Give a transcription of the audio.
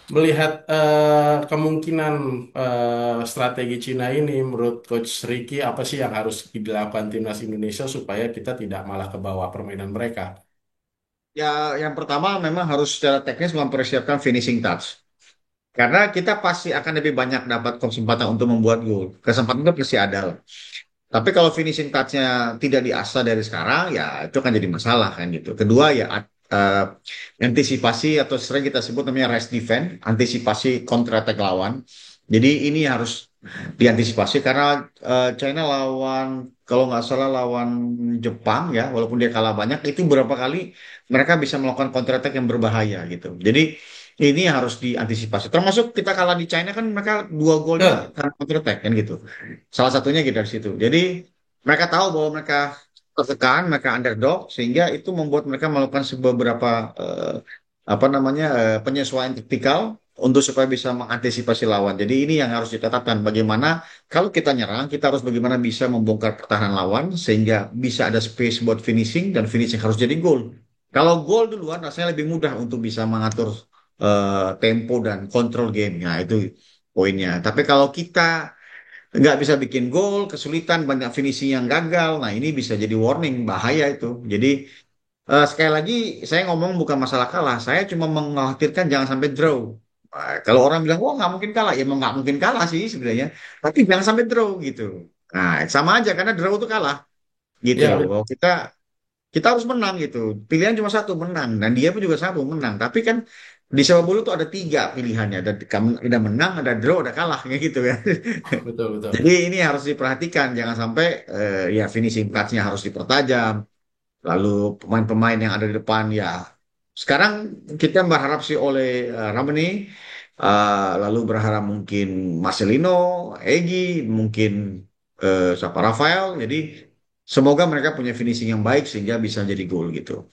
Melihat kemungkinan strategi Cina ini, menurut Coach Ricky, apa sih yang harus dilakukan timnas Indonesia supaya kita tidak malah ke bawah permainan mereka? Ya, yang pertama memang harus secara teknis mempersiapkan finishing touch. Karena kita pasti akan lebih banyak dapat kesempatan untuk membuat gol. Kesempatan itu pasti ada lah. Tapi kalau finishing touch-nya tidak diasah dari sekarang, ya itu akan jadi masalah kan gitu. Kedua ya antisipasi atau sering kita sebut namanya rest defense, antisipasi counter attack lawan. Jadi ini harus diantisipasi karena China lawan kalau nggak salah lawan Jepang ya, walaupun dia kalah banyak, itu beberapa kali mereka bisa melakukan counter attack yang berbahaya gitu. Jadi ini harus diantisipasi. Termasuk kita kalah di China kan mereka dua golnya Ya, karena counter attack kan gitu. Salah satunya gitu dari situ. Jadi mereka tahu bahwa mereka tertekan, mereka underdog, sehingga itu membuat mereka melakukan beberapa apa namanya penyesuaian taktikal untuk supaya bisa mengantisipasi lawan. Jadi ini yang harus ditetapkan. Bagaimana kalau kita nyerang, kita harus bagaimana bisa membongkar pertahanan lawan sehingga bisa ada space buat finishing dan finishing harus jadi gol. Kalau gol duluan, rasanya lebih mudah untuk bisa mengatur tempo dan kontrol game. Nah itu poinnya. Tapi kalau kita nggak bisa bikin gol, kesulitan, banyak finishing yang gagal. Nah, ini bisa jadi warning, bahaya itu. Jadi, sekali lagi, saya ngomong bukan masalah kalah. Saya cuma mengkhawatirkan jangan sampai draw. Kalau orang bilang, wah nggak mungkin kalah. Ya, emang nggak mungkin kalah sih sebenarnya. Tapi jangan sampai draw gitu. Nah, sama aja, karena draw itu kalah. Gitu loh. ya, Bahwa kita harus menang gitu. Pilihan cuma satu, menang. Dan dia pun juga satu, menang. Tapi kan di sepak bola tuh ada tiga pilihannya. Ada menang, ada draw, ada kalah. Kayak gitu ya. betul Jadi betul. ini harus diperhatikan, jangan sampai ya finishing touch-nya harus dipertajam. Lalu pemain-pemain yang ada di depan ya. Sekarang kita berharap sih oleh Ramani, lalu berharap mungkin Marcelino, Egi, mungkin siapa Rafael. Jadi semoga mereka punya finishing yang baik sehingga bisa jadi gol gitu.